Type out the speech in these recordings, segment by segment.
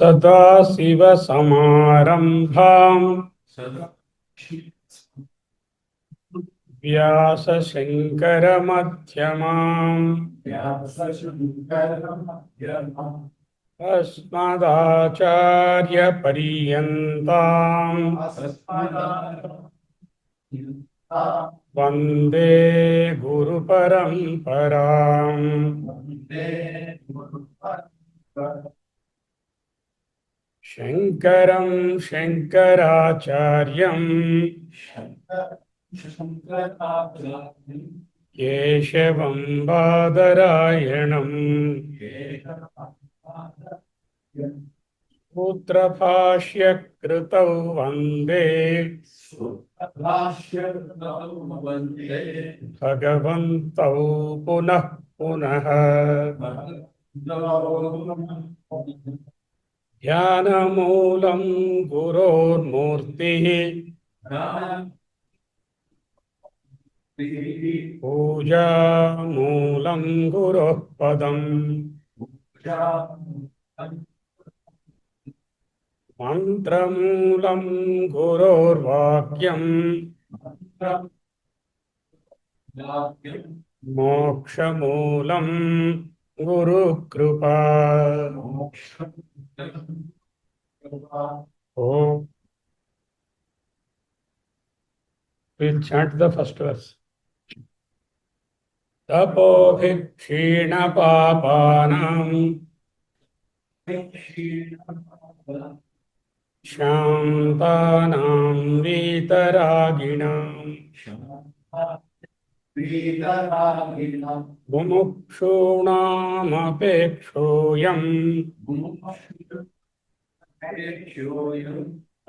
सदाशिवसमारम्भाम् व्यासशङ्करमध्यमाम् अस्मदाचार्यपर्यन्ताम् वन्दे गुरुपरम्पराम्। शङ्करं शङ्कराचार्यं केशवं बादरायणम् सूत्रभाष्यकृतौ वन्दे भगवन्तौ पुनः पुनः। ध्यानमूलं गुरोर्मूर्तिः पूजामूलं गुरोः पदम् मन्त्रमूलं गुरोर्वाक्यम् मोक्षमूलं Gurukripa. Oh, we'll chant the first verse. तपोभिक्षीणपापानां शान्तानां वीतरागिणां मुमुक्षूणामपेक्षोऽयम्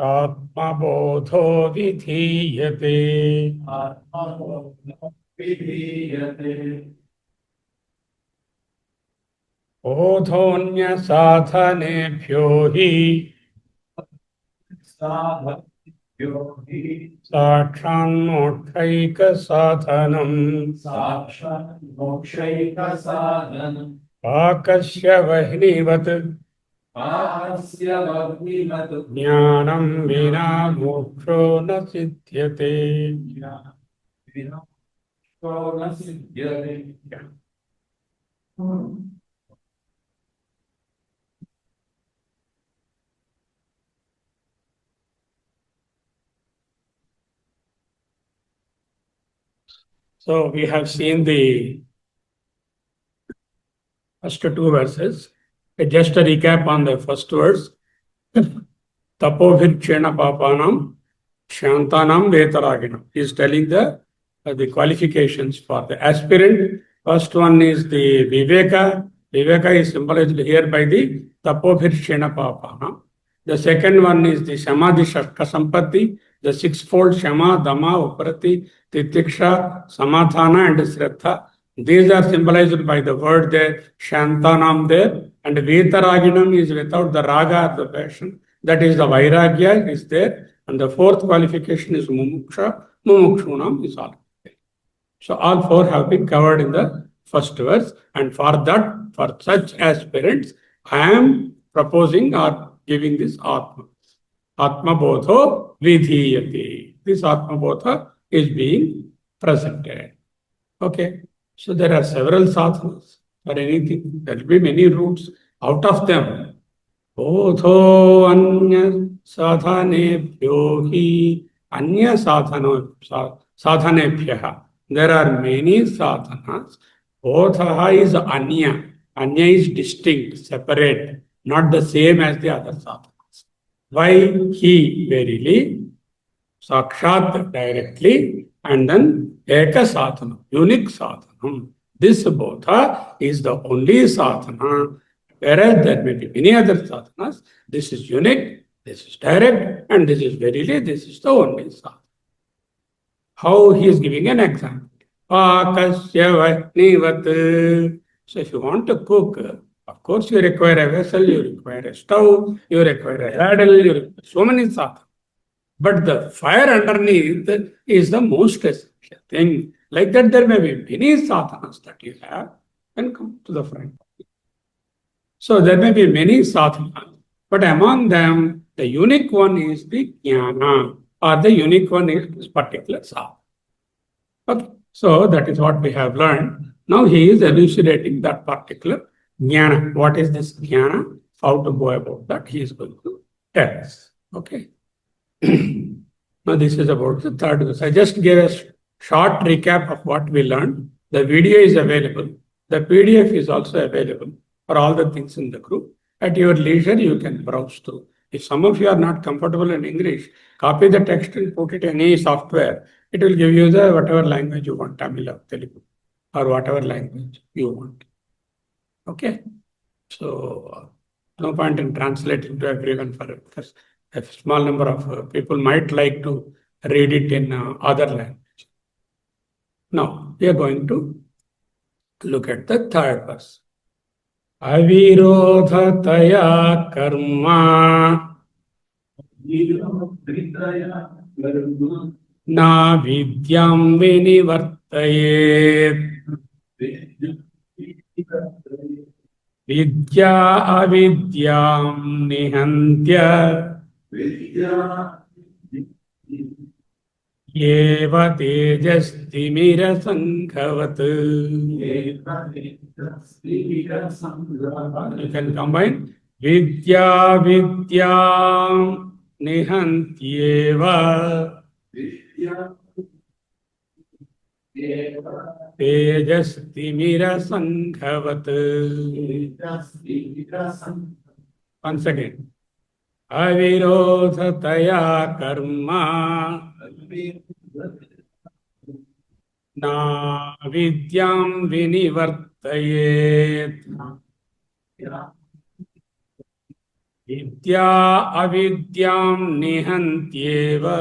आत्मबोधो विधीयते। बोधोऽन्यसाधनेभ्यो हि साक्षान्मोक्षैकसाधनम् पाकस्य वह्निवत् ज्ञानं विना मोक्षो न सिद्ध्यते। So we have seen the first two verses. Just a recap on the first verse. Tapovirchena papanam shantanam vetaraginam. He is telling the qualifications for the aspirant. First one is the viveka. Viveka is symbolized here by the tapovirchena papanam. The second one is the samadhi shakka sampatti, the sixfold shama, dhamma, uprati, titiksha, samadhana and shraddha. These are symbolized by the word there, shantanam there, and vetaraginam is without the raga or the passion. That is the vairagya is there. And the fourth qualification is mumuksha, mumukshunam is all there. So all four have been covered in the first verse. And for that, for such aspirants, I am proposing or giving this Atma. Atma Bodho Vidhiyate. This Atma Bodha is being presented. Okay. So there are several sadhanas for anything. There will be many routes. Out of them, Bodho Anya Sadhanebhyo hi Anya Sadhanebhyaha. There are many sadhanas. Bodha is Anya. Anya is distinct, separate, not the same as the other sadhanas. Why? He verily, sakshat directly, and then eka sadhana, unique sadhana. This bodha is the only sadhana, whereas there may be many other sadhanas. This is unique, this is direct, and this is verily, this is the only sadhana. How he is giving an example. Pakasya vahnivat. So if you want to cook, of course you require a vessel, you require a stove, you require a ladle, you require so many sadhanas. But the fire underneath is the most essential thing. Like that, there may be many sadhanas that you have and come to the front. So there may be many sadhanas. But among them, the unique one is the jnana, or the unique one is this particular sa. Okay, so that is what we have learned. Now he is elucidating that particular jnana. What is this jnana? How to go about that? He is going to tell us. Okay. Now this is about the third verse. I just gave a short recap of what we learned. The video is available. The PDF is also available for all the things in the group. At your leisure, you can browse through. If some of you are not comfortable in English, copy the text and put it in any software. It will give you the whatever language you want, Tamil or Telugu, or whatever language you want. Okay. So no point in translating to everyone for it, because a small number of people might like to read it in other language. Now, we are going to look at the third verse. Avirodhataya karma na vidyam vinivartayet vidya avidyam nihantya eva tejastimira sanghavat. You can combine vidya vidyam nihantyeva tejastimira sanghavat. Once again. Avirodhataya karma na vidyam vinivartayet vidya avidyam nihantyeva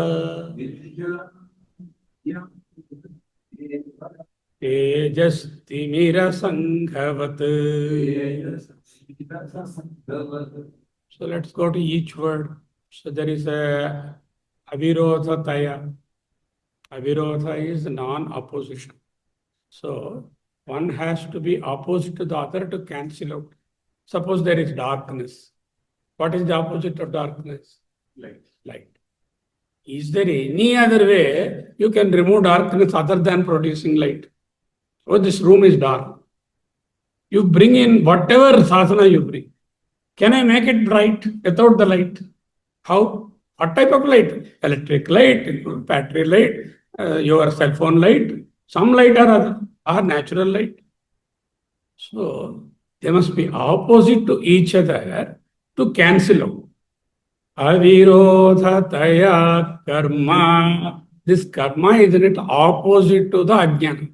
tejastimira sanghavat. So let's go to each word. So there is a avirodhataya. Avirodha is non-opposition. So one has to be opposite to the other to cancel out. Suppose there is darkness. What is the opposite of darkness? Light. Light. Is there any other way you can remove darkness other than producing light? Oh, this room is dark. You bring in whatever sadhana you bring. Can I make it bright without the light? How? What type of light? Electric light, battery light, your cell phone light, some light or other, or natural light. So they must be opposite to each other to cancel out. Avirodhataya karma. This karma is in it opposite to the ajnana.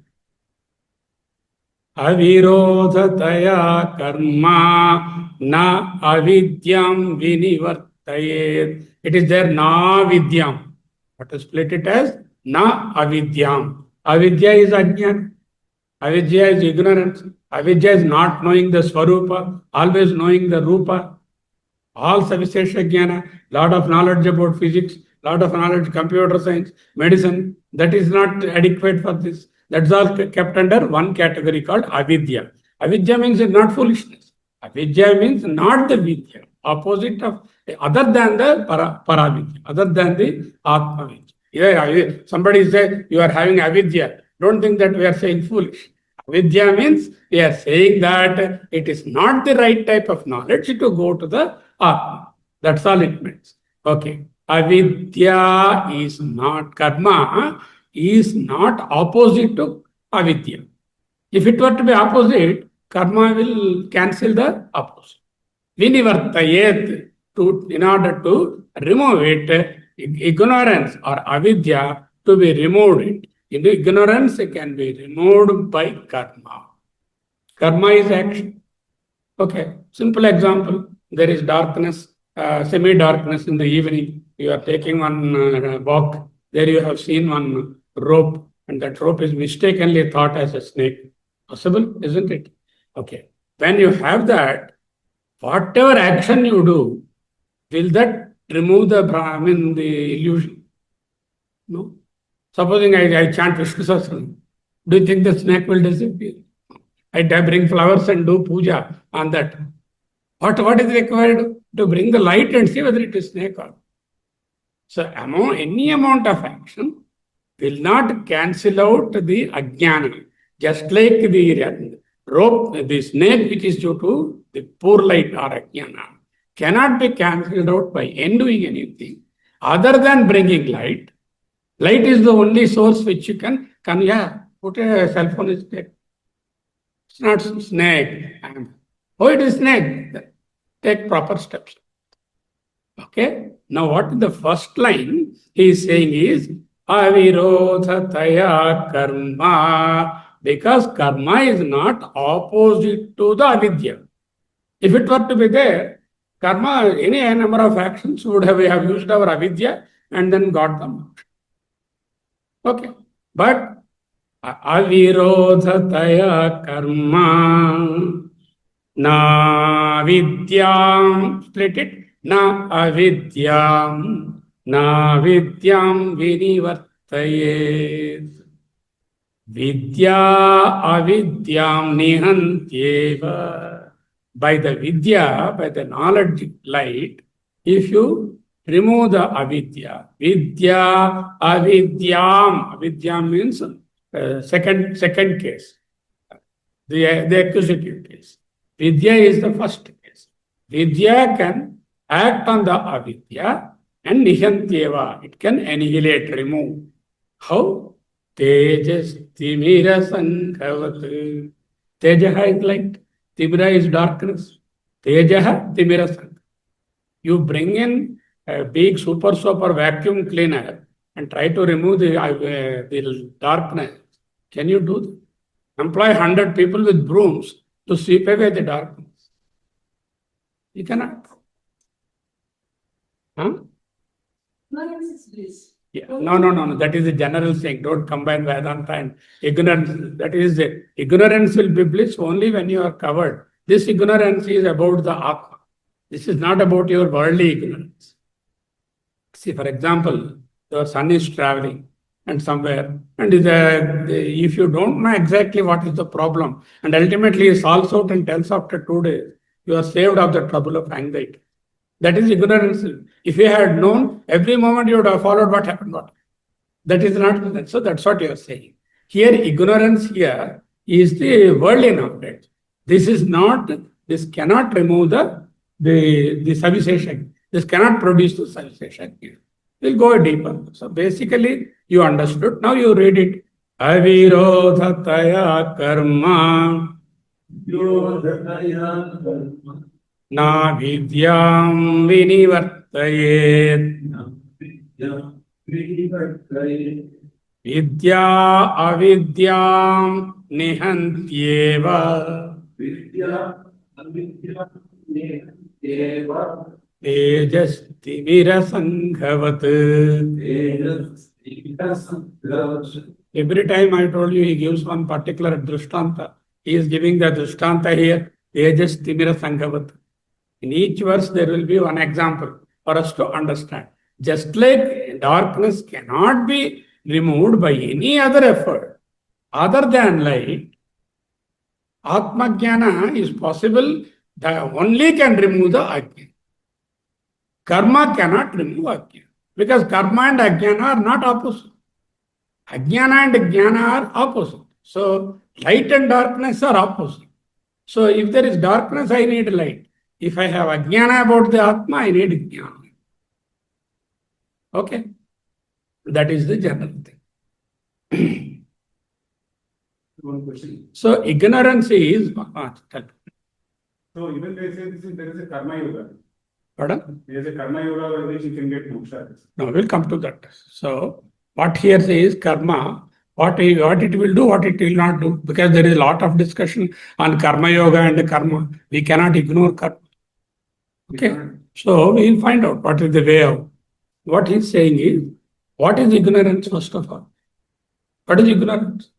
Avirodhataya karma na avidyam vinivartayet. It is there na vidyam. What to split it as? Na avidyam. Avidya is ajnana. Avidya is ignorance. Avidya is not knowing the swarupa, always knowing the rupa. All savishesha jnana, lot of knowledge about physics, lot of knowledge computer science, medicine, that is not adequate for this. That's all kept under one category called avidya. Avidya means not foolishness. Avidya means not the vidya, opposite of, other than the paravidya, other than the atma vidya. Yeah, somebody say you are having avidya. Don't think that we are saying foolish. Avidya means we are saying that it is not the right type of knowledge to go to the atma. That's all it means. Okay. Avidya is not karma. Is not opposite to avidya. If it were to be opposite, karma will cancel the opposite. Vinivartayet, in order to remove it, ignorance or avidya to be removed. Ignorance can be removed by karma. Karma is action. Okay, simple example. There is darkness, semi-darkness in the evening. You are taking one walk. There you have seen one rope, and that rope is mistakenly thought as a snake. Possible, isn't it? Okay. When you have that, whatever action you do, will that remove the illusion? No. Supposing I chant Vishnu Sahasranam, do you think the snake will disappear? I bring flowers and do puja on that. What is required? to bring the light and see whether it is snake or not. So any amount of action will not cancel out the ajnana. Just like the rope, the snake which is due to the poor light or ajnana cannot be cancelled out by doing anything other than bringing light. Light is the only source which you can put a cell phone is snake. It's not snake. Oh, it is snake. Take proper steps. Okay. Now, what the first line he is saying is avirodhataya karma, because karma is not opposite to the avidya. If it were to be there, karma, any number of actions would have used our avidya and then got them. Okay. But avirodhataya karma na vidyam, split it, na avidyam vinivartayet. Vidya avidyam nihantyeva. By the vidya, by the knowledge light, if you remove the avidya, vidya avidyam means second case, the accusative case. Vidya is the first case. Vidya can act on the avidya and nihantyeva. It can annihilate, remove. How? Tejas timira sankhavat. Tejaha is light. Timira is darkness. Tejaha timira sankhavat. You bring in a big super vacuum cleaner and try to remove the darkness. Can you do that? Employ 100 people with brooms to sweep away the darkness. You cannot. Huh? Yeah. No. That is a general saying. Don't combine Vedanta and ignorance. That is, ignorance will be bliss only when you are covered. This ignorance is about the Atma. This is not about your worldly ignorance. See, for example, your son is traveling and somewhere, and if you don't know exactly what is the problem, and ultimately he solves out and tells after 2 days, you are saved of the trouble of anxiety. That is ignorance. If you had known, every moment you would have followed what happened. That is not, so that's what you are saying. Here, ignorance here is the worldly knowledge. This cannot remove the savisation. This cannot produce the savisation here. We'll go deeper. So basically, you understood. Now you read it. Avirodhataya karma na vidyam vinivartayet. Vidya avidyam nihantyeva. Tejas timira sankhavat. Every time I told you, he gives one particular drishtanta. He is giving the drishtanta here. Tejas timira sankhavat. In each verse, there will be one example for us to understand. Just like darkness cannot be removed by any other effort other than light, Atma Jnana is possible. That only can remove the Ajnana. Karma cannot remove Ajnana. Because karma and Ajnana are not opposite. Ajnana and Jnana are opposite. So, light and darkness are opposite. So, if there is darkness, I need light. If I have Ajnana about the Atma, I need Jnana. Okay? That is the general thing. One question. So, ignorance is... So even they say there is a karma yoga. Pardon? There is a karma yoga by which you can get moksha. No, we'll come to that. So, what here says karma, what it will do, what it will not do, because there is a lot of discussion on karma yoga and karma. We cannot ignore karma. Okay? So, we will find out what is the way out. What he's saying is, what is ignorance first of all? What is ignorance?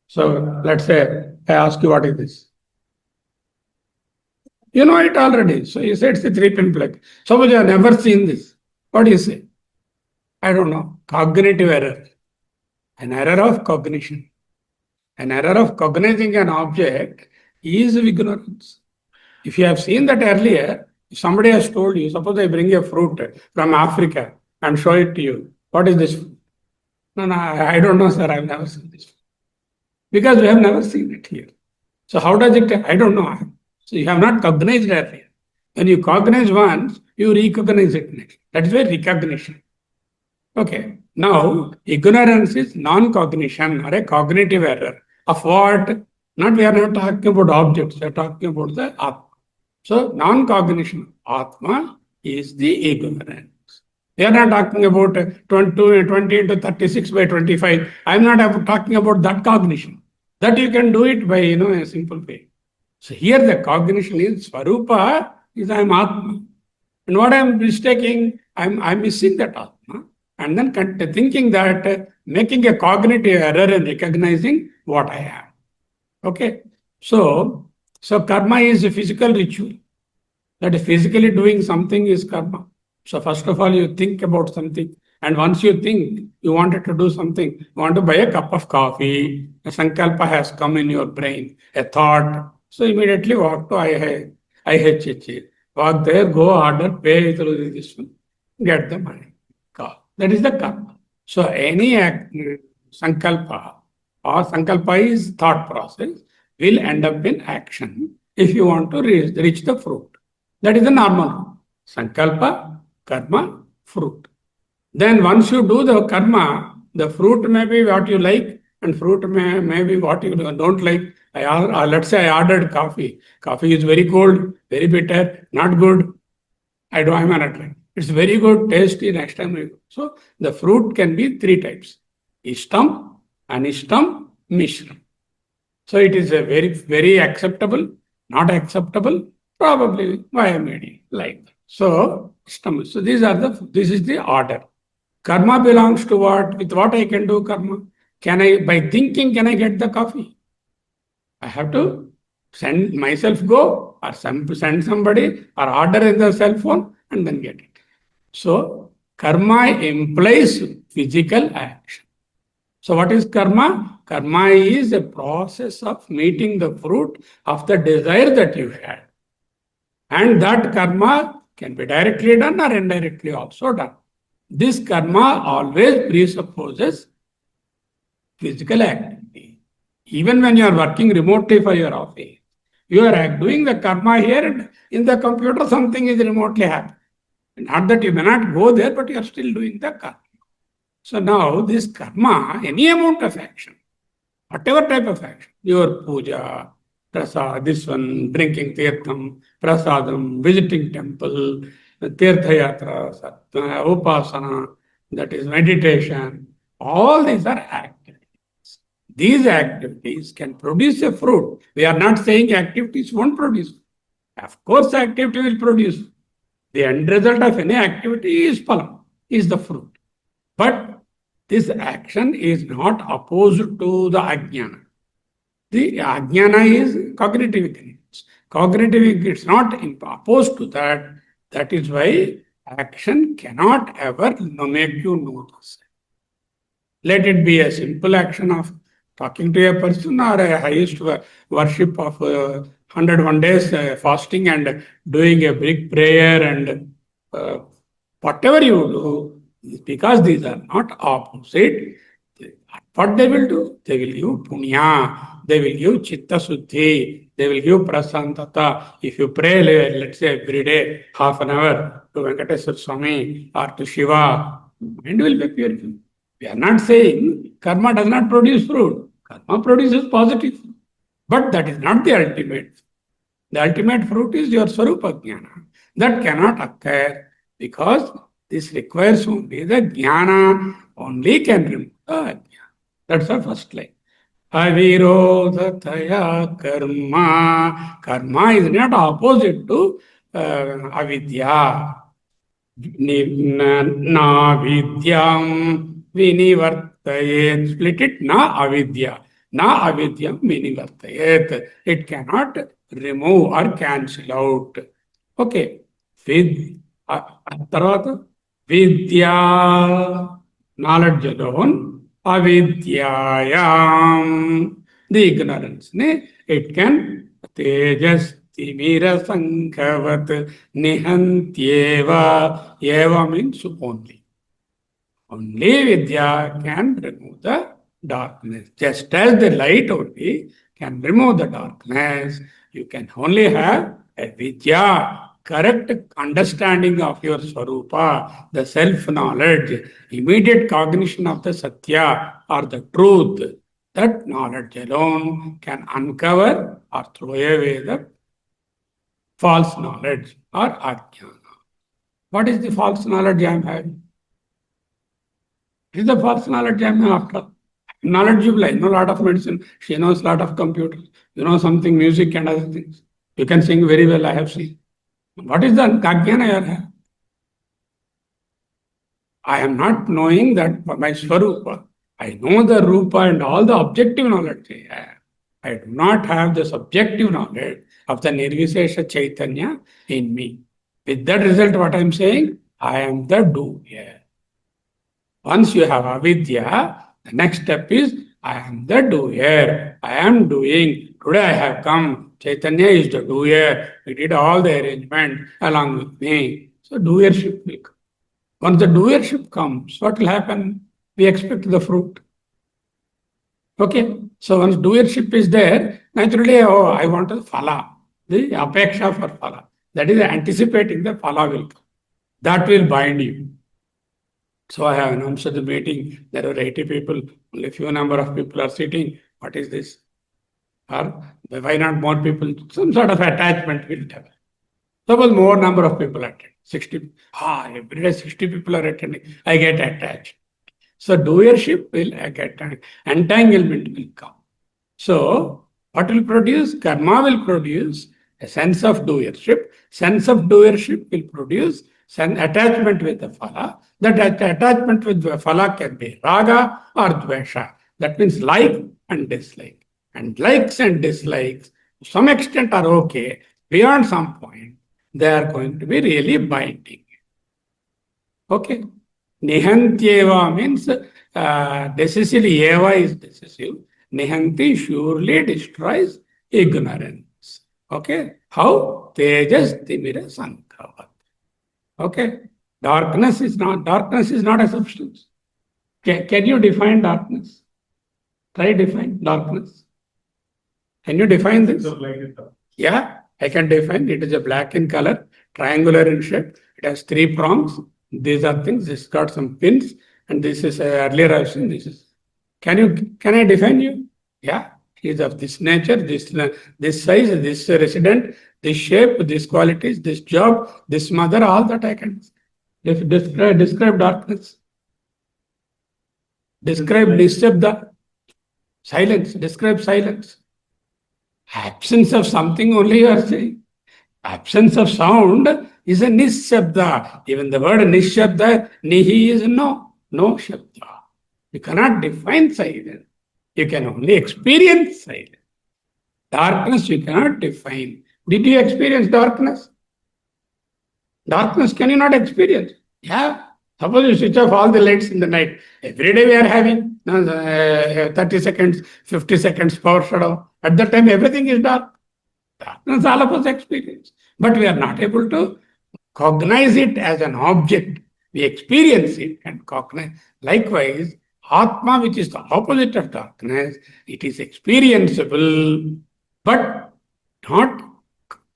So, let's say, I ask you, what is this? You know it already. So you say it's a 3-pin plug. Suppose you have never seen this. What do you say? I don't know. Cognitive error. An error of cognition. An error of cognizing an object is ignorance. If you have seen that earlier, If somebody has told you, suppose I bring a fruit from Africa and show it to you. What is this fruit? No, I don't know, sir. I've never seen this. Because we have never seen it here. So how does it? I don't know. So you have not cognized earlier. When you cognize once, you recognize it next. That is why recognition. Okay. Now, ignorance is non-cognition or a cognitive error of what? Not we are not talking about objects. We are talking about the Atma. So, non-cognition of Atma is the ignorance. We are not talking about 20 into 36 by 25. I am not talking about that cognition. That you can do it by, a simple way. So here the cognition is Swarupa is I am Atma. And what I am mistaking, I'm missing that Atma. And then thinking that, making a cognitive error and recognizing what I am. Okay. So karma is a physical ritual. That is physically doing something is karma. So first of all, you think about something. And once you think you wanted to do something, you want to buy a cup of coffee, a sankalpa has come in your brain, a thought. So immediately walk to IHH. Walk there, go order, pay through this one, get the money. That is the karma. So any sankalpa or sankalpa is thought process will end up in action if you want to reach the fruit. That is the normal rule. Sankalpa, karma, fruit. Then once you do the karma, the fruit may be what you like and fruit may be what you don't like. Let's say I ordered coffee. Coffee is very cold, very bitter, not good. I'm not like. It's very good, tasty, next time. So the fruit can be three types. Ishtam, Anishtam, Mishram. So it is a very, very acceptable, not acceptable, probably via media, like that. So this is the order. Karma belongs to what? With what I can do karma? By thinking, can I get the coffee? I have to send myself go or send somebody or order in the cell phone and then get it. So karma implies physical action. So what is karma? Karma is a process of meeting the fruit of the desire that you had. And that karma can be directly done or indirectly also done. This karma always presupposes physical activity. Even when you are working remotely for your office, you are doing the karma here and in the computer something is remotely happening. Not that you may not go there, but you are still doing the karma. So now this karma, any amount of action, whatever type of action, your puja, prasad, this one, drinking tirtham, prasadam, visiting temple, tirtha yatra, upasana, that is meditation, all these are activities. These activities can produce a fruit. We are not saying activities won't produce. Of course, activity will produce. The end result of any activity is phalam, is the fruit. But this action is not opposed to the ajnana. The ajnana is cognitive ignorance. Cognitive ignorance is not opposed to that. That is why action cannot ever make you know this. Let it be a simple action of talking to a person or a highest worship of 101 days fasting and doing a big prayer and whatever you do, because these are not opposite, what they will do? They will give punya, they will give chitta suddhi, they will give prasantata. If you pray, let's say every day, half an hour to Venkateswara Swami or to Shiva, mind will be purified. We are not saying karma does not produce fruit. Karma produces positive fruit. But that is not the ultimate. The ultimate fruit is your Swarupa Jnana. That cannot occur because this requires only the Jnana only can remove the Ajnana. That's the first line. Avirodhataya karma. Karma is not opposite to avidya. Na vidyam vinivartayet. Split it. Na avidya. Na avidyam vinivartayet. It cannot remove or cancel out. Okay. తర్వాత vidya, knowledge alone. Avidyayam, the ignorance. It can tejas timira sankhavat nihantyeva. Eva means only. Only Vidya can remove the darkness. Just as the light only can remove the darkness, you can only have a Vidya, correct understanding of your Swarupa, the self-knowledge, immediate cognition of the Satya or the truth. That knowledge alone can uncover or throw away the false knowledge or ajnana. What is the false knowledge I am having? It is the false knowledge I am after. Knowledgeable, I know a lot of medicine. She knows a lot of computers. You know something, music and other things. You can sing very well, I have seen. What is the ajnana you have? I am not knowing that my Swarupa. I know the Rupa and all the objective knowledge I have. I do not have the subjective knowledge of the Nirvisesha Chaitanya in me. With that result, what I am saying, I am the doer. Once you have avidya, the next step is, I am the doer. I am doing. Today I have come. Chaitanya is the doer. We did all the arrangement along with me. So doership will come. Once the doership comes, what will happen? We expect the fruit. Okay. So once doership is there, naturally, oh, I want the phala, the apeksha for phala. That is anticipating the phala will come. That will bind you. So I have announced the meeting. There are 80 people. Only few number of people are sitting. What is this? Or why not more people? Some sort of attachment will develop. Suppose more number of people attend. 60. Every day 60 people are attending. I get attached. So doership will get entanglement will come. So what will produce? Karma will produce a sense of doership. Sense of doership will produce attachment with the phala. That attachment with the phala can be raga or dvesha. That means like and dislike. And likes and dislikes, to some extent, are okay. Beyond some point, they are going to be really binding. Okay. Nihantyeva means decisively, eva is decisive. Nihanti surely destroys ignorance. Okay. How? Tejas timira sankhavat. Okay. Darkness is not a substance. Can you define darkness? Try define darkness. Can you define this? Yeah, I can define. It is a black in color, triangular in shape. It has 3 prongs. These are things. This got some pins, and this is earlier I've seen. This is. Can I define you? Yeah, he is of this nature, this size, this resident, this shape, this qualities, this job, this mother. All that I can describe darkness. Describe nishabda. Silence. Describe silence. Absence of something only you are saying. Absence of sound is a nishabda. Even the word nishabda, nihi is no shabda. You cannot define silence. You can only experience silence. Darkness you cannot define. Did you experience darkness? Darkness can you not experience? Yeah. Suppose you switch off all the lights in the night. Every day we are having 30 seconds, 50 seconds power shadow. At that time, everything is dark. Darkness all of us experience. But we are not able to cognize it as an object. We experience it and cognize. Likewise, Atma, which is the opposite of darkness, it is experienceable, but not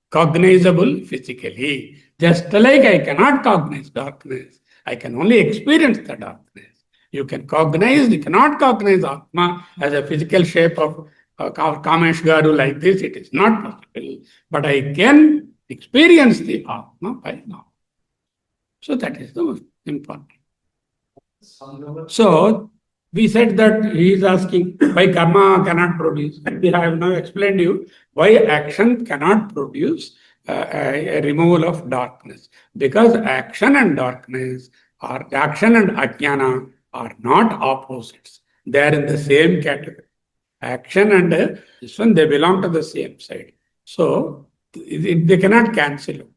cognizable physically. Just like I cannot cognize darkness, I can only experience the darkness. You cannot cognize Atma as a physical shape of Kamesh Garu like this. It is not possible. But I can experience the Atma by now. So that is the most important. So we said that he is asking why karma cannot produce. We have now explained to you why action cannot produce a removal of darkness. Because action and darkness or action and ajnana are not opposites. They are in the same category. Action and this one, they belong to the same side. So they cannot cancel out.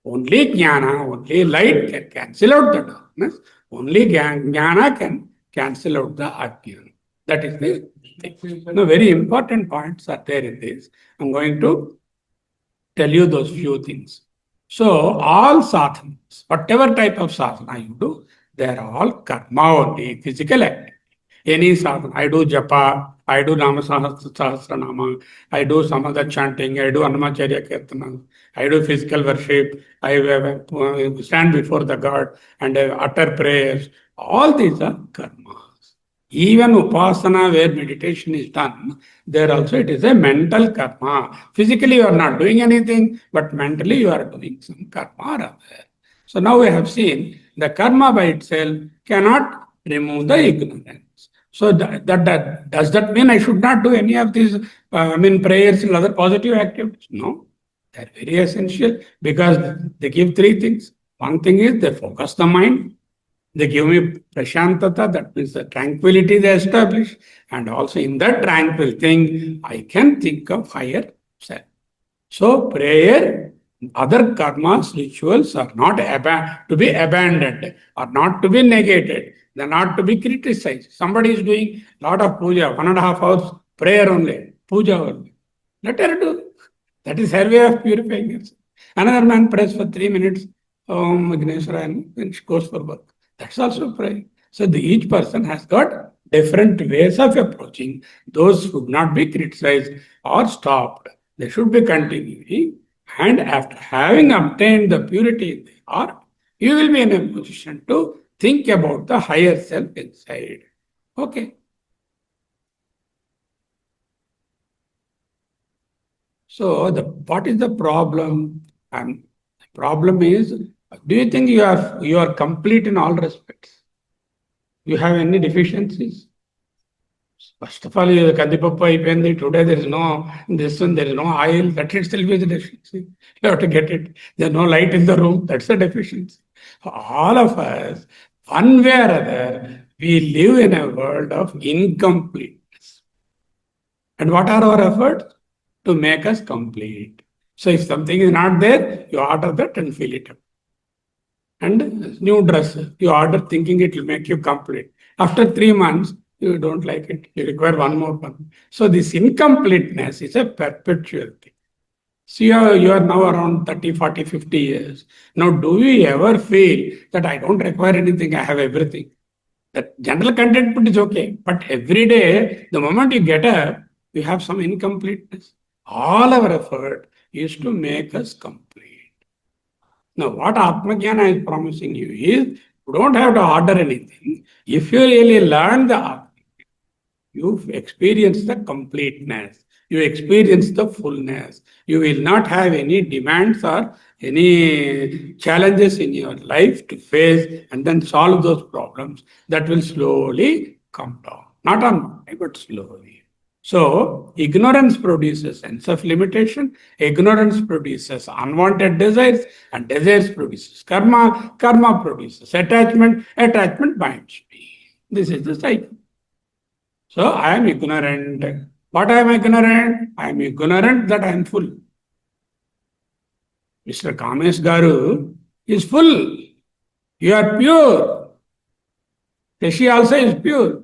Only jnana, only light can cancel out the darkness. Only jnana can cancel out the ajnana. That is the thing. Now, very important points are there in this. I'm going to tell you those few things. So all sadhanas, whatever type of sadhana you do, they are all karma only, physical activity. Any sadhana, I do japa, I do nama sahasranama, I do samadha chanting, I do annamacharya kirtana, I do physical worship, I stand before the God and utter prayers. All these are karmas. Even upasana where meditation is done, there also it is a mental karma. Physically you are not doing anything, but mentally you are doing some karma or other. So now we have seen the karma by itself cannot remove the ignorance. So does that mean I should not do any of these prayers and other positive activities? No. They're very essential because they give three things. One thing is they focus the mind. They give me prashantata, that means the tranquility they establish. And also in that tranquil thing, I can think of higher self. So prayer, other karmas, rituals are not to be abandoned, or not to be negated. They're not to be criticized. Somebody is doing a lot of puja, 1.5 hours prayer only, puja only. Let her do. That is her way of purifying herself. Another man prays for 3 minutes, Om Vigneshwara, and she goes for work. That's also prayer. So each person has got different ways of approaching. Those should not be criticized or stopped. They should be continuing. And after having obtained the purity in the heart, you will be in a position to think about the higher self inside. Okay. So what is the problem? The problem is, do you think you are complete in all respects? You have any deficiencies? First of all, Kandipappa అయిపోయింది. Today there is no this one, there is no oil. That itself is a deficiency. You have to get it. There is no light in the room. That's a deficiency. All of us, one way or other, we live in a world of incompleteness. And what are our efforts? To make us complete. So if something is not there, you order that and fill it up. And new dress, you order thinking it will make you complete. After 3 months, you don't like it. You require one more one. So this incompleteness is a perpetual thing. So you are now around 30, 40, 50 years. Now, do you ever feel that I don't require anything, I have everything? That general contentment is okay. But every day, the moment you get up, you have some incompleteness. All our effort is to make us complete. Now, what Atmajnana is promising you is, you don't have to order anything. If you really learn the Atma, you experience the completeness. You experience the fullness. You will not have any demands or any challenges in your life to face and then solve those problems. That will slowly come down. Not on Monday, but slowly. So, ignorance produces sense of limitation, ignorance produces unwanted desires, and desires produces karma, karma produces attachment, attachment binds me. This is the cycle. So, I am ignorant. What I am ignorant? I am ignorant that I am full. Mr. Kamesh Garu is full. You are pure. Shashi also is pure.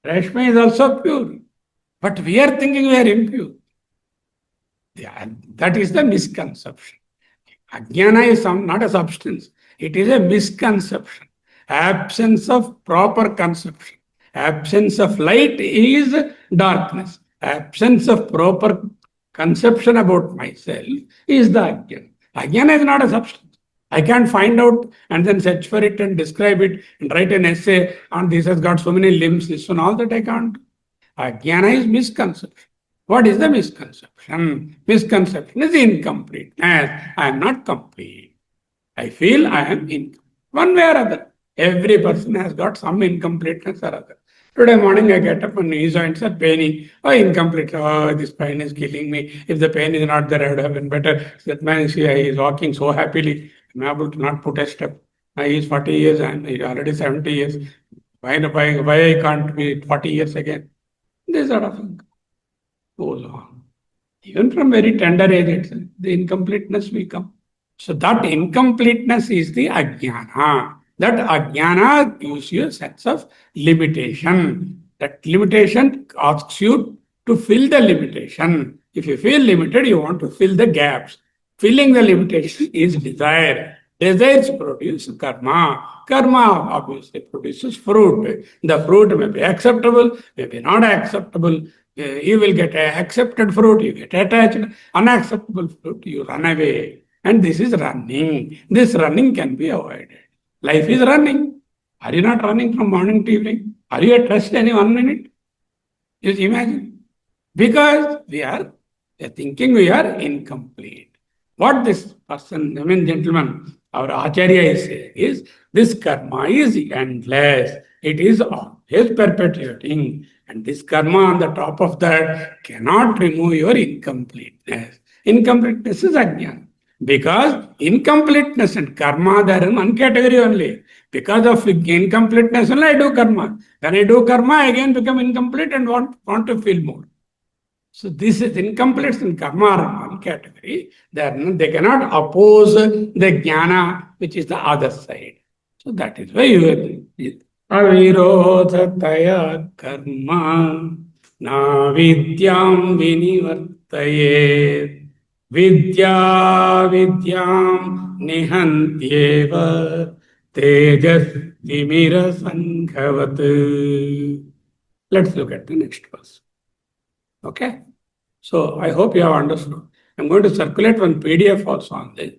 Rashmi is also pure. But we are thinking we are impure. That is the misconception. Ajnana is not a substance. It is a misconception. Absence of proper conception. Absence of light is darkness. Absence of proper conception about myself is the Ajnana. Ajnana is not a substance. I can't find out and then search for it and describe it and write an essay on this has got so many limbs, this one, all that I can't do. Ajnana is misconception. What is the misconception? Misconception is incompleteness. I am not complete. I feel I am incomplete. One way or other. Every person has got some incompleteness or other. Today morning I get up and knee joints are paining. Oh, incomplete. Oh, this pain is killing me. If the pain is not there, I would have been better. That man is here, he is walking so happily. I'm able to not put a step. He is 40 years and he is already 70 years. Why I can't be 40 years again? This sort of thing goes on. Even from very tender age itself, the incompleteness will come. So that incompleteness is the ajnana. That ajnana gives you a sense of limitation. That limitation asks you to fill the limitation. If you feel limited, you want to fill the gaps. Filling the limitation is desire. Desires produce karma. Karma obviously produces fruit. The fruit may be acceptable, may be not acceptable. You will get an accepted fruit, you get attached. Unacceptable fruit, you run away. And this is running. This running can be avoided. Life is running. Are you not running from morning to evening? Are you at rest any 1 minute? Just imagine. Because we are thinking we are incomplete. What this person, gentlemen, our Acharya is saying is this karma is endless. It is always perpetuating. And this karma on the top of that cannot remove your incompleteness. Incompleteness is ajnana. Because incompleteness and karma, they are in one category only. Because of incompleteness only I do karma. When I do karma, I again become incomplete and want to feel more. So this is incomplete and karma are one category. They cannot oppose the jnana, which is the other side. So that is why you will avirodhataya karma na vidyam vinivartayet vidyam nihantyeva tejas timira sanghavat. Let's look at the next verse. Okay, so I hope you have understood. I'm going to circulate one PDF also on this.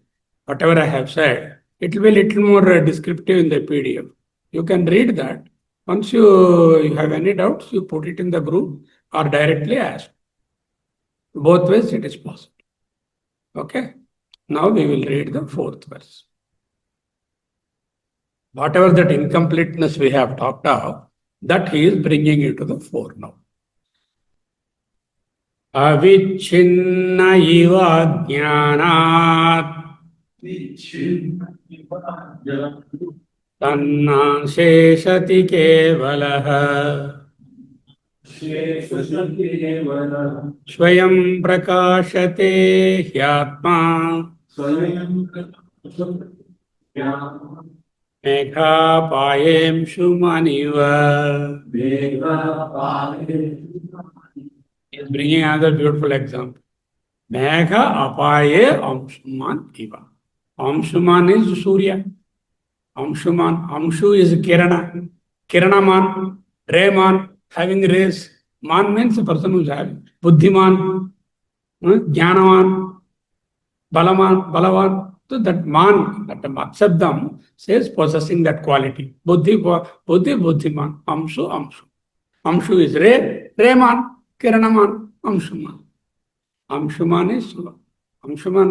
Whatever I have said, it will be a little more descriptive in the PDF. You can read that. Once you have any doubts, you put it in the group or directly ask. Both ways it is possible. Okay, now we will read the 4th verse. Whatever that incompleteness we have talked of, that he is bringing into the fore now. Avichinna iva jnanat tanna sheshati kevalah swayam prakashate hyatma megha payem shumaniva. He is bringing another beautiful example. Megha apaye amshuman iva. Amshuman is Surya. Amshuman. Amshu is Kirana. Kiranaman, Rayman, having rays. Man means a person who is having. Buddhiman, Jnanaman, Balavan. So that man, that Makshabdam says possessing that quality. Buddhiman, Amshu. Amshu is Rayman. Kiranaman, Amshuman. Amshuman is Shiva. Amshuman,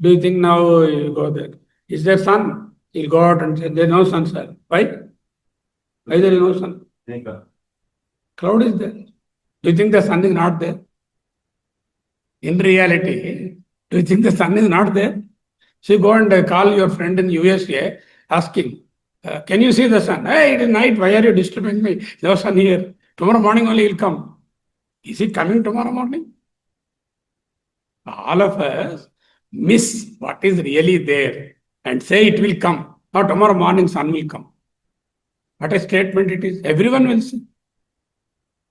do you think now you go there? Is there sun? He'll go out and say, there is no sun, sir. Why? Why there is no sun? Cloud is there. Do you think the sun is not there? In reality, do you think the sun is not there? So you go and call your friend in USA, asking, can you see the sun? Hey, it is night. Why are you disturbing me? No sun here. Tomorrow morning only he'll come. Is he coming tomorrow morning? All of us miss what is really there and say it will come. Now tomorrow morning sun will come. What a statement it is. Everyone will see.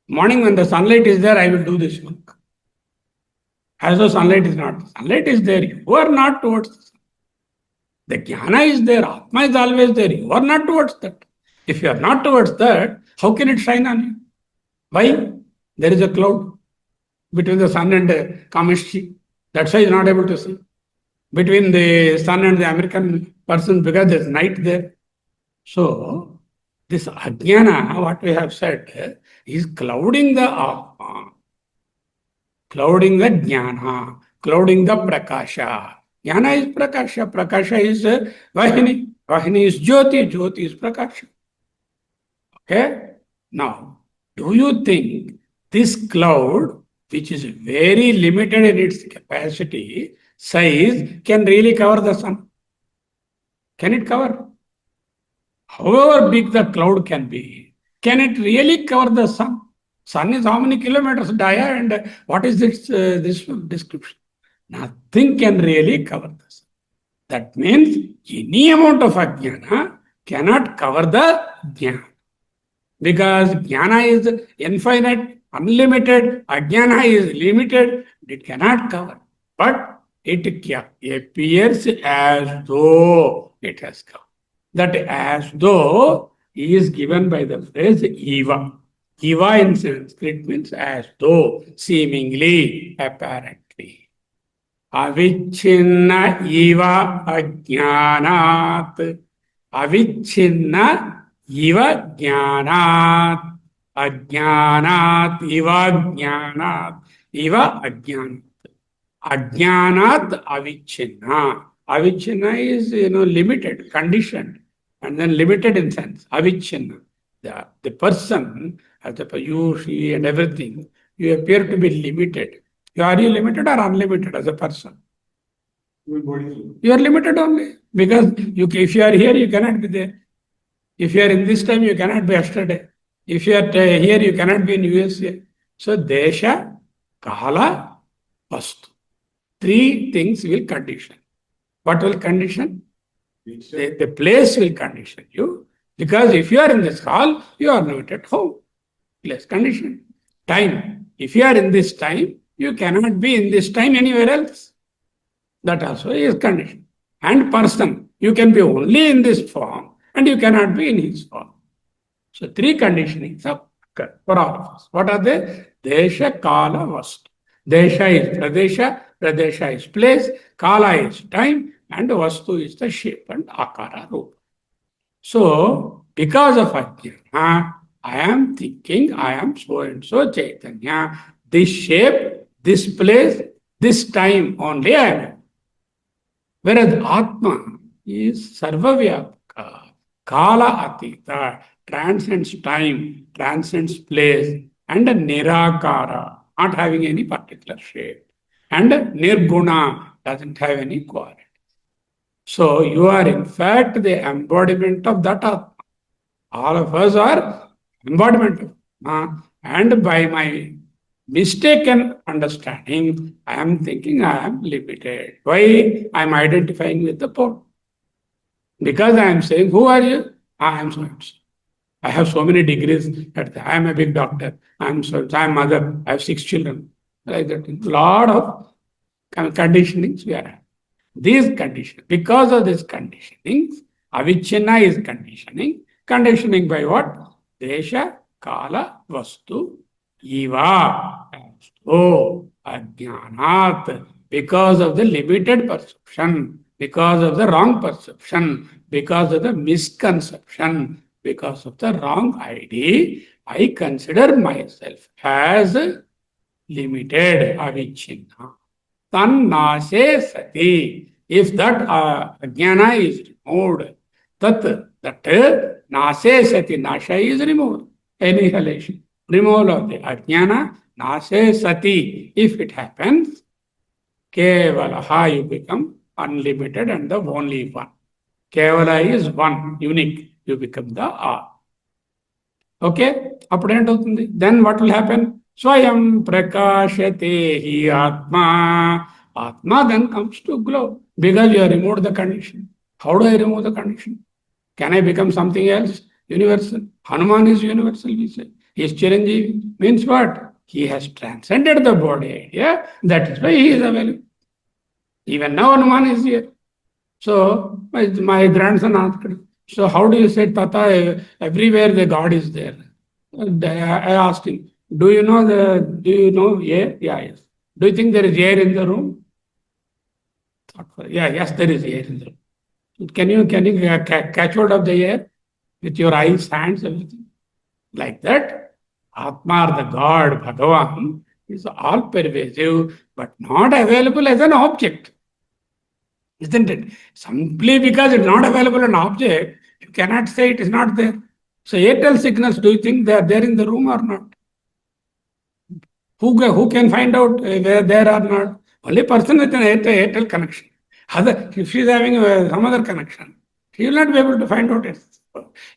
Morning when the sunlight is there, I will do this work. As though sunlight is not. Sunlight is there. You are not towards the sun. The jnana is there. Atma is always there. You are not towards that. If you are not towards that, how can it shine on you? Why? There is a cloud between the sun and Kameshji. That's why he is not able to see. Between the sun and the American person, because there is night there. So, this ajnana, what we have said, is clouding the atma, clouding the jnana, clouding the prakasha. Jnana is prakasha, prakasha is vahini, vahini is jyoti, jyoti is prakasha. Okay? Now, do you think this cloud, which is very limited in its capacity, size, can really cover the sun? Can it cover? However big the cloud can be, can it really cover the sun? Sun is how many kilometers dia and what is this description? Nothing can really cover the sun. That means any amount of ajnana cannot cover the jnana. Because jnana is infinite, unlimited, ajnana is limited, it cannot cover. But it appears as though it has come. That as though is given by the phrase eva. Eva in Sanskrit means as though, seemingly, apparently. Avichinna eva ajnanat. Avichinna eva jnanat. Ajnanat eva jnanat. Eva ajnanat. Ajnanat avichinna. Avichinna is, limited, conditioned, and then limited in sense. Avichinna. The person, as you, she, and everything, you appear to be limited. Are you limited or unlimited as a person? Your body. You are limited only because if you are here, you cannot be there. If you are in this time, you cannot be yesterday. If you are here, you cannot be in USA. So, Desha, Kala, Vastu. Three things will condition. What will condition? The place will condition you. Because if you are in this hall, you are not at home. Place condition. Time. If you are in this time, you cannot be in this time anywhere else. That also is condition. And person. You can be only in this form and you cannot be in his form. So three conditionings occur for all of us. What are they? Desha, Kala, Vastu. Desha is Pradesha, Pradesha is place, Kala is time, and Vastu is the shape and Akara Rupa. So, because of Ajnana, I am thinking I am so and so Chaitanya. This shape, this place, this time only I am. Whereas Atma is Sarvavyapaka, Kala Atita, transcends time, transcends place, and a Nirakara, not having any particular shape. And Nirguna doesn't have any quality. So you are in fact the embodiment of that Atma. All of us are embodiment of Atma. And by my mistaken understanding, I am thinking I am limited. Why? I am identifying with the poor. Because I am saying, who are you? I am so and so. I have so many degrees. I am a big doctor. I am mother. I have 6 children. Like that. A lot of conditionings we are having. These conditions, because of these conditionings, avichinna is conditioning. Conditioning by what? Desha, Kala, Vastu, Eva, Ajnanat. Because of the limited perception, because of the wrong perception, because of the misconception, because of the wrong idea, I consider myself as limited, avichinna. Tannase sati. If that ajnana is removed, that nase sati, nasha is removed, annihilation. Removal of the ajnana, nase sati. If it happens, kevalaha, you become unlimited and the only one. Kevala is one, unique. You become the R. Okay? Then what will happen? Swayam prakashate hi atma. Atma then comes to glow because you have removed the condition. How do I remove the condition? Can I become something else? Universal. Hanuman is universal, we say. He is Chiranjeevi. Means what? He has transcended the body idea. That is why he is available. Even now Hanuman is here. So my grandson asked, so how do you say Tata, everywhere the God is there? I asked him, do you know air? Yeah, yes. Do you think there is air in the room? Yeah, yes, there is air in the room. Can you catch hold of the air with your eyes, hands, everything? Like that, Atma, the God, Bhagavan, is all pervasive, but not available as an object. Isn't it? Simply because it's not available as an object, you cannot say it is not there. So Airtel signals, do you think they are there in the room or not? Who can find out where there are not? Only person with an Airtel connection. If she is having some other connection, she will not be able to find out it.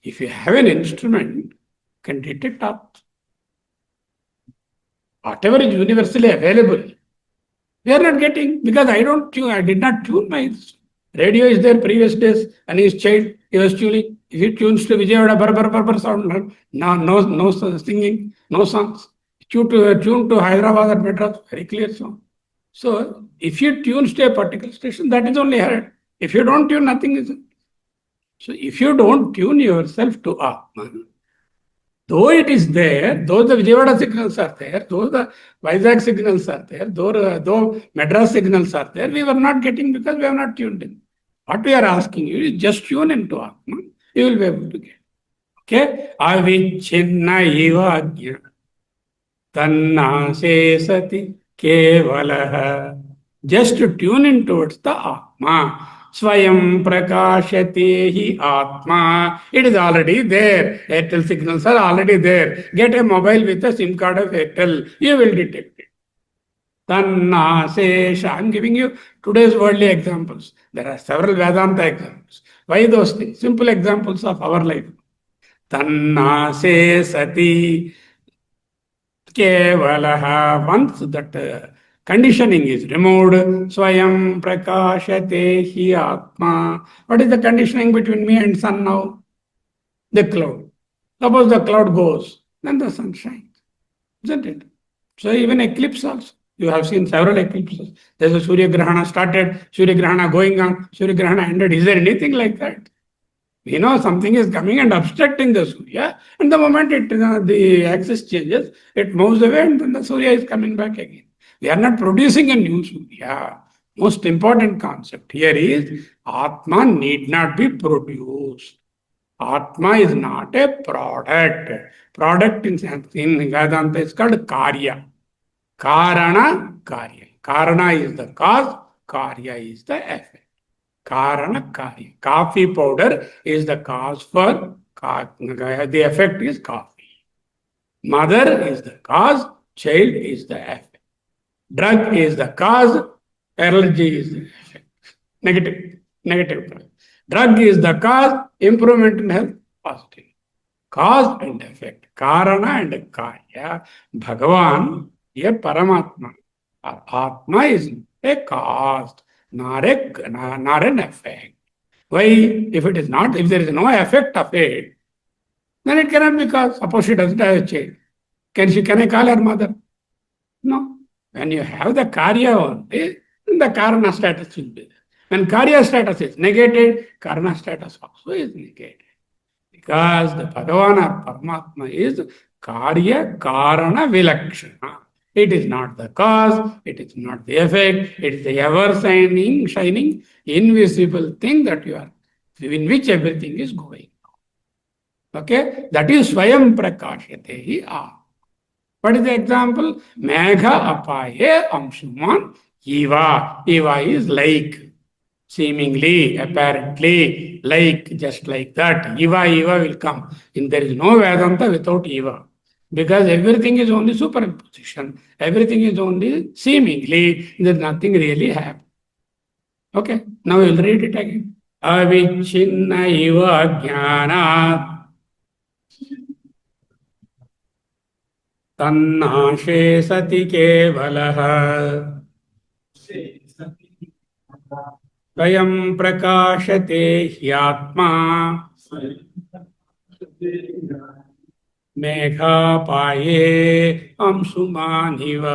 If you have an instrument, you can detect up. Whatever is universally available, we are not getting because I did not tune my radio is there previous days and his child, he was tuning. If he tunes to Vijayawada, bar sound, no singing, no songs. Tune to Hyderabad or Madras, very clear song. So if you tune to a particular station, that is only heard. If you don't tune, nothing is. So if you don't tune yourself to Atman, though it is there, though the Vijayawada signals are there, though the Vizag signals are there, though Madras signals are there, we were not getting because we have not tuned in. What we are asking you is just tune into Atman, you will be able to get. Okay? Avichinna iva ajna tannase sati kevalaha. Just to tune in towards the Atma. Swayam prakashate hi Atma. It is already there. Airtel signals are already there. Get a mobile with a SIM card of Airtel. You will detect it. Tannasesha. I am giving you today's worldly examples. There are several Vedanta examples. Why those things? Simple examples of our life. Tannase sati kevalaha. Once that conditioning is removed, Swayam prakashate hi Atma. What is the conditioning between me and sun now? The cloud. Suppose the cloud goes, then the sun shines. Isn't it? So even eclipse also. You have seen several eclipses. There's a Surya Grahana started, Surya Grahana going on, Surya Grahana ended. Is there anything like that? We know something is coming and obstructing the Surya, and the moment the axis changes, it moves away, and then the Surya is coming back again. We are not producing a new Surya. Most important concept here is Atma need not be produced. Atma is not a product. Product in Vedanta is called Karya. Karana, Karya. Karana is the cause, Karya is the effect. Karana, Karya. Coffee powder is the cause for, the effect is coffee. Mother is the cause, child is the effect. Drug is the cause, allergy is the effect. Negative. Drug is the cause, improvement in health, positive. Cause and effect. Karana and Karya. Bhagavan, here Paramatma. Atma is a cause, not an effect. Why? If it is not, if there is no effect of it, then it cannot be cause. Suppose she doesn't have a child. Can I call her mother? No. When you have the Karya only, then the Karana status will be there. When Karya status is negated, Karana status also is negated. Because the Bhagavan or Paramatma is Karya Karana Vilakshana. It is not the cause, it is not the effect, it is the ever shining, invisible thing that you are, in which everything is going. Okay? That is Swayam Prakashate hi. What is the example? Megha apaye amshuman eva. Eva is like, seemingly, apparently, like, just like that. Eva will come. And there is no Vedanta without Eva. Because everything is only superimposition. Everything is only seemingly. There's nothing really happening. Okay, now we'll read it again. Avichinna iva jnana tannashe sati kevalaha Svayam prakashate hyatma Megha paye amsumaniva.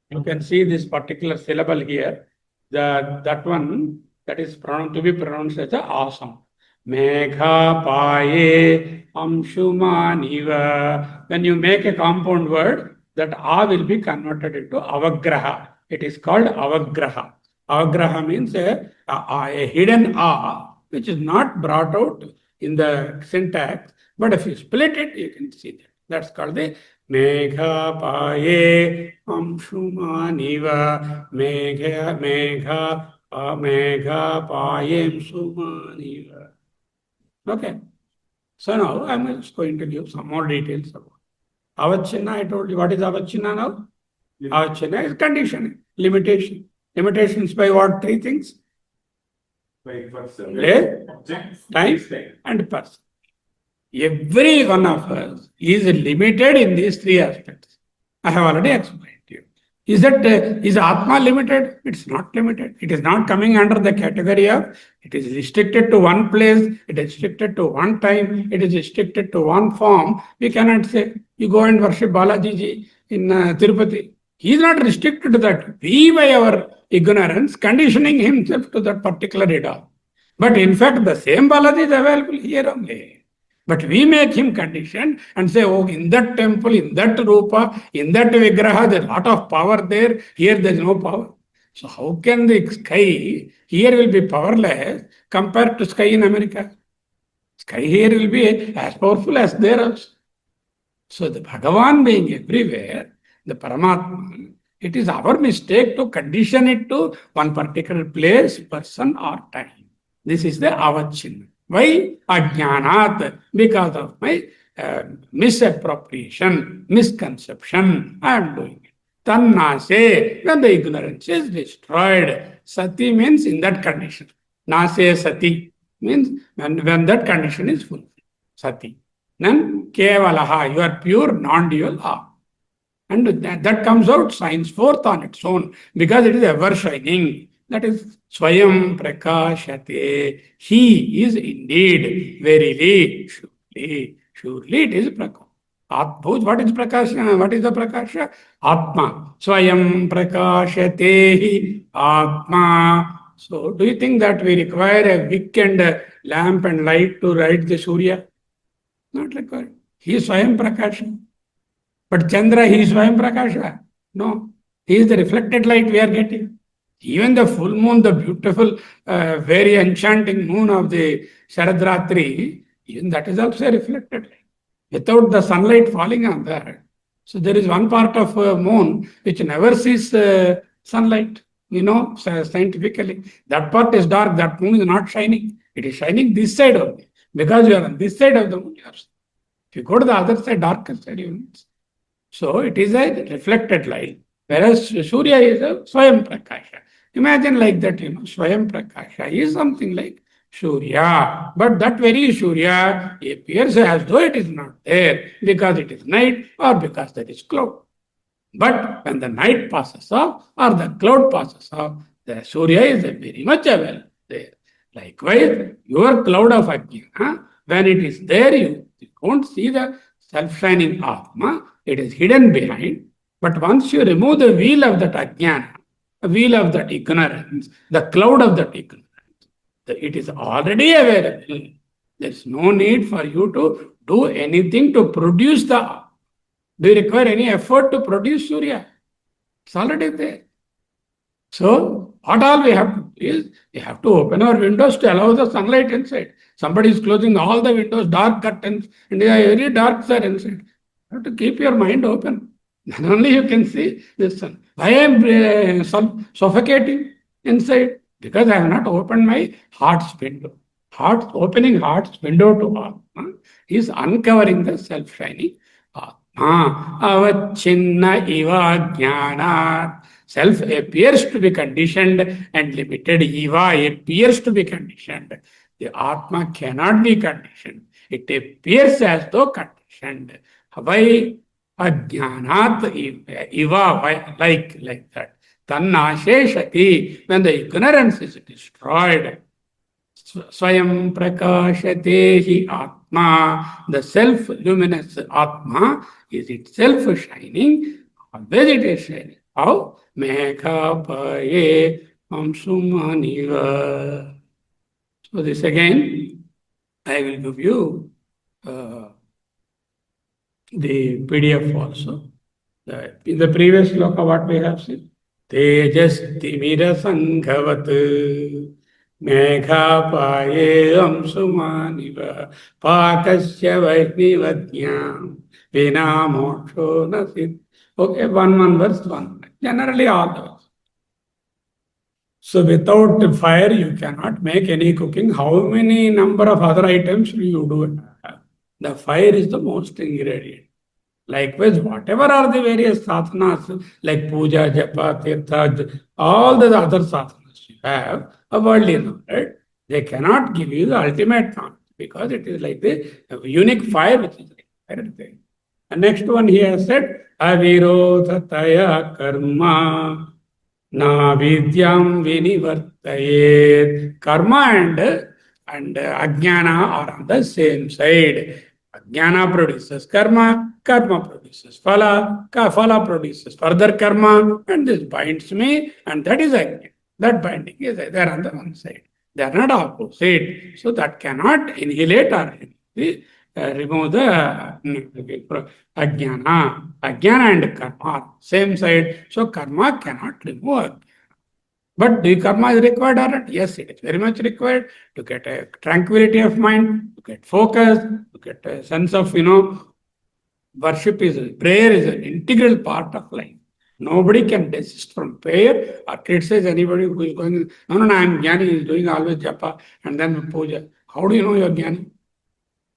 You can see this particular syllable here. That one that is to be pronounced as a awesome. Megha paye amsumaniva. When you make a compound word, that a will be converted into avagraha. It is called avagraha. Avagraha means a hidden a, which is not brought out in the syntax, but if you split it, you can see that. That's called the Megha paye amshumaniva. Megha paye amshumaniva. Okay. So now I'm just going to give some more details about Avachinna. I told you what is Avachinna now? Yeah. Avachinna is conditioning, limitation. Limitations by what? Three things? By person. Place, Object, time, and person. Every one of us is limited in these three aspects. I have already explained to you. Is Atma limited? It's not limited. It is not coming under the category of, it is restricted to one place, it is restricted to one time, it is restricted to one form. We cannot say, you go and worship Balaji ji, in Tirupati. He is not restricted to that. We, by our ignorance, conditioning himself to that particular idol. But in fact, the same Balaji is available here only. But we make him conditioned and say, oh, in that temple, in that Rupa, in that Vigraha, there's a lot of power there. Here, there's no power. So how can the sky here will be powerless compared to sky in America? Sky here will be as powerful as there also. So the Bhagavan being everywhere, the Paramatma, it is our mistake to condition it to one particular place, person or time. This is the avachinna. Why? Ajnanat, because of my misappropriation, misconception, I am doing it. Tannase, when the ignorance is destroyed. Sati means in that condition. Nase sati means when that condition is fulfilled. Sati. Then kevalaha, you are pure, non-dual are. And that comes out, shines forth on its own, because it is ever shining. That is Swayam Prakashate. He is indeed, verily, surely it is Prakash. What is Prakasha? What is the Prakasha? Atma. Swayam Prakashate Atma. So, do you think that we require a wick and lamp and light to light the Surya? Not required. He is Swayam Prakasha. But Chandra, he is Swayam Prakasha. No. He is the reflected light we are getting. Even the full moon, the beautiful, very enchanting moon of the Sharadratri, even that is also a reflected light. Without the sunlight falling on that. So there is one part of moon which never sees sunlight. You know, scientifically. That part is dark, that moon is not shining. It is shining this side only. Because you are on this side of the moon, you are. If you go to the other side, darker side, you will miss. So it is a reflected light. Whereas Surya is a Swayam Prakasha. Imagine like that, Swayam Prakasha is something like Surya. But that very Surya appears as though it is not there because it is night or because there is cloud. But when the night passes off or the cloud passes off, the Surya is very much available there. Likewise, your cloud of Ajna, when it is there, you don't see the self-shining Atma. It is hidden behind. But once you remove the veil of that Ajnana, the veil of that ignorance, the cloud of that ignorance, it is already available. There is no need for you to do anything to produce the Atma. Do you require any effort to produce Surya? It's already there. So, what all we have to do is, we have to open our windows to allow the sunlight inside. Somebody is closing all the windows, dark curtains, and they are very dark there inside. You have to keep your mind open. Then only you can see the sun. Why I am suffocating inside? Because I have not opened my heart's window. Opening heart's window to Atma is uncovering the self-shining Atma. Avachinna iva jnana. Self appears to be conditioned and limited. Iva appears to be conditioned. The Atma cannot be conditioned. It appears as though conditioned. Why? Ajnanat iva, like that. Tannasheshati, when the ignorance is destroyed. Swayam prakashate hi Atma, the self-luminous Atma is itself shining. Always it is shining. How? Mekha paye amsumaniva. So this again, I will give you the PDF also. In the previous sloka, what we have seen? Tejas timira sanghavat megha paye amsumaniva pakasya vaihnivadyam vina moksho nasit. Okay, one verse, one. Generally all the verse. So without fire, you cannot make any cooking. How many number of other items will you do? The fire is the most ingredient. Likewise, whatever are the various sadhanas, like puja, japa, tirtha, all the other sadhanas you have, a worldly knowledge, they cannot give you the ultimate knowledge because it is like the unique fire which is required there. And next one he has said, avirodhataya karma na vidyam vinivartayet. Karma and ajnana are on the same side. Jnana produces karma, karma produces phala, phala produces further karma, and this binds me, and that is ajnana. That binding is there on the one side. They are not opposite. So that cannot annihilate or remove the ajnana. Ajnana and karma are same side. So karma cannot remove ajnana. But the karma is required or not? Yes, it is very much required to get a tranquility of mind, to get focus, to get a sense of, worship prayer is an integral part of life. Nobody can desist from prayer or criticize anybody who is going, no, I am Jnani, he is doing always japa and then puja. How do you know you are Jnani?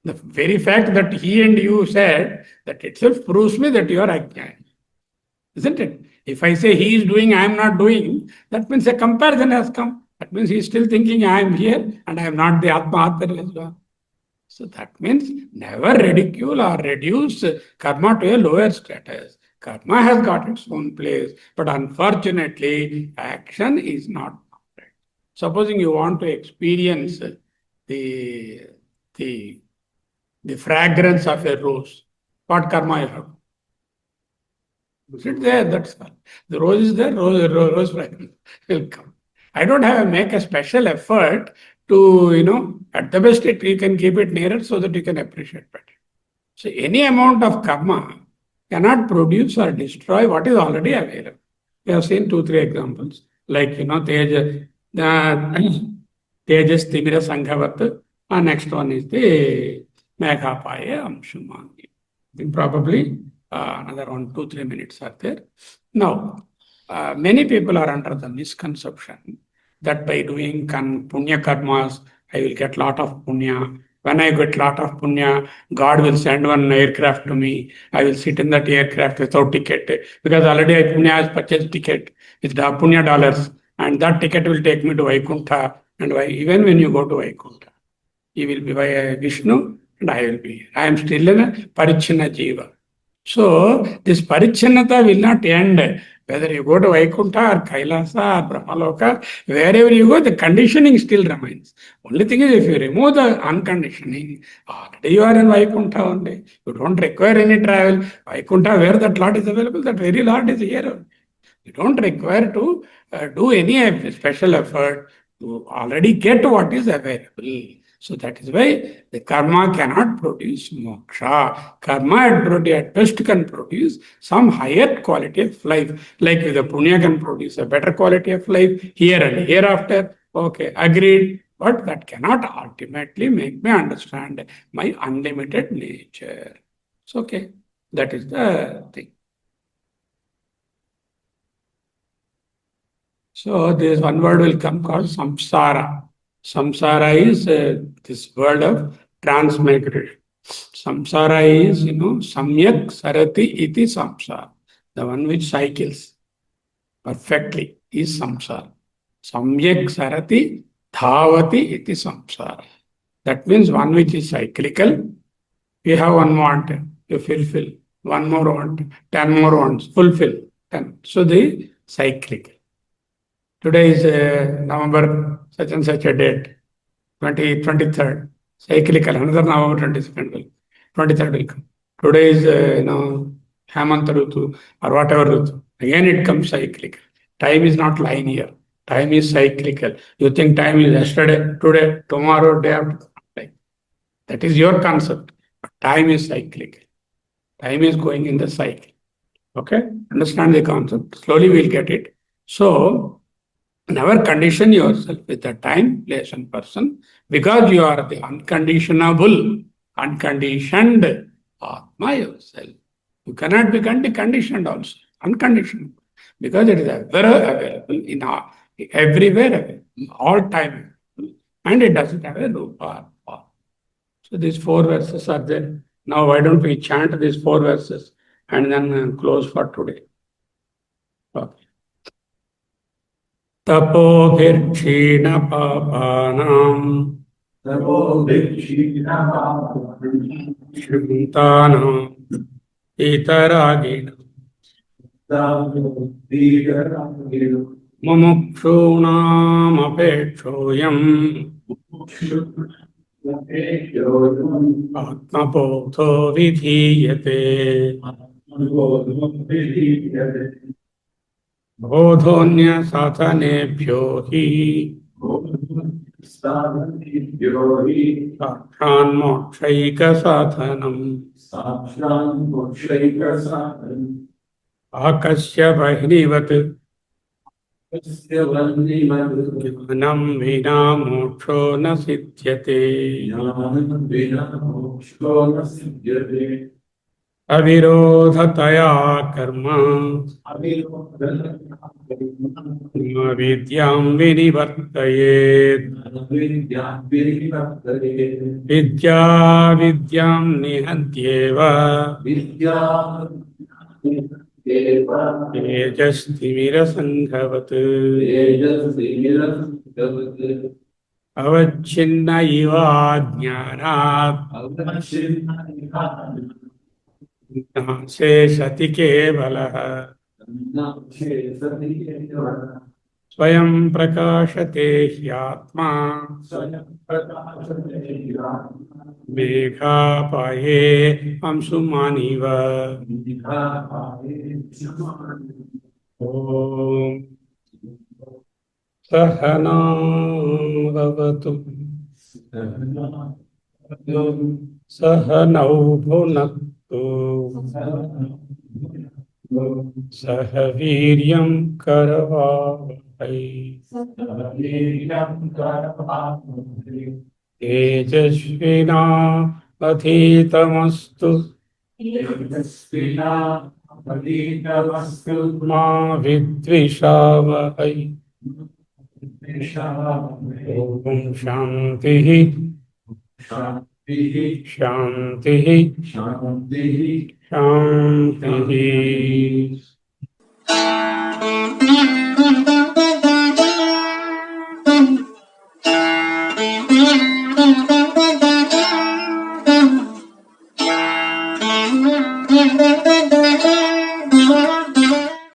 The very fact that he and you said, that itself proves me that you are Ajnani. Isn't it? If I say he is doing, I am not doing, that means a comparison has come. That means he is still thinking I am here and I am not the Atma Atma. So that means never ridicule or reduce karma to a lower status. Karma has got its own place, but unfortunately, action is not. Supposing you want to experience the, the, the fragrance of a rose, what karma you have? Sit there, that's all. The rose is there, rose fragrance will come. I don't have to make a special effort to, at the best you can keep it nearer so that you can appreciate better. So any amount of karma cannot produce or destroy what is already available. We have seen 2-3 examples, like, Tejas Timira Sanghavat, and next one is the Meghapaya Amshumangi. I think probably another 1-2-3 minutes are there. Now, many people are under the misconception that by doing punya karmas, I will get lot of punya. When I get lot of punya, God will send one aircraft to me. I will sit in that aircraft without ticket because already punya has purchased ticket with the punya dollars, and that ticket will take me to Vaikuntha. And even when you go to Vaikuntha, he will be by Vishnu and I will be here. I am still in a Parichinna Jiva. So this Parichinata will not end. Whether you go to Vaikuntha or Kailasa or Brahmaloka, wherever you go, the conditioning still remains. Only thing is, if you remove the unconditioning, already you are in Vaikuntha only. You don't require any travel. Vaikuntha, where that Lord is available, that very Lord is here. You don't require to do any special effort to already get what is available. So that is why the karma cannot produce moksha. Karma at best can produce some higher quality of life. Like the punya can produce a better quality of life here and hereafter. Okay, agreed. But that cannot ultimately make me understand my unlimited nature. It's okay. That is the thing. So this one word will come called samsara. Samsara is this word of transmigration. Samsara is, samyak sarati iti samsara. The one which cycles perfectly is samsara. Samyak sarati dhavati iti samsara. That means one which is cyclical. You have one want, you fulfill. One more want, 10 more wants, fulfill. 10. So the cyclical. Today is November such and such a date, 23rd, cyclical, another November 22nd will, 23rd will come. Today is, Hemant Rutu or whatever Rutu. Again it comes cyclical. Time is not linear. Time is cyclical. You think time is yesterday, today, tomorrow, day after. That is your concept. But time is cyclical. Time is going in the cycle. Okay? Understand the concept. Slowly we'll get it. So, never condition yourself with a time, place, and person because you are the unconditionable, unconditioned Atma yourself. You cannot be conditioned also, unconditioned, because it is available in everywhere, available, all time, and it doesn't have a rupa. So these 4 verses are there. Now, why don't we chant these 4 verses and then close for today? Okay. तपोभिर्क्षीण पापानाम् श्रुतानाम् इतरागिण मुमुक्षूणामपेक्षोऽयम् आत्मबोधो विधीयते बोधोऽन्यसाधनेभ्यो हि साक्षान्मोक्षैकसाधनम् आकस्य बहिनीवत् ज्ञानं विना मोक्षो न सिद्ध्यते अविरोधतया कर्म विद्यां विनिवर्तयेत् विद्या विद्यां निहन्त्येव तेजस्तिमिरसङ्घवत् अवच्छिन्न इव ज्ञानात् नाशे सति केवलः स्वयं प्रकाशते ह्यात्मा मेघापाये अंशुमानिव ॐ सहना भवतु सहनौ भुनक्तु सह वीर्यं करवावहै तेजस्विनावधीतमस्तु मा विद्विषावहै ॐ शान्तिः शान्तिः शान्तिः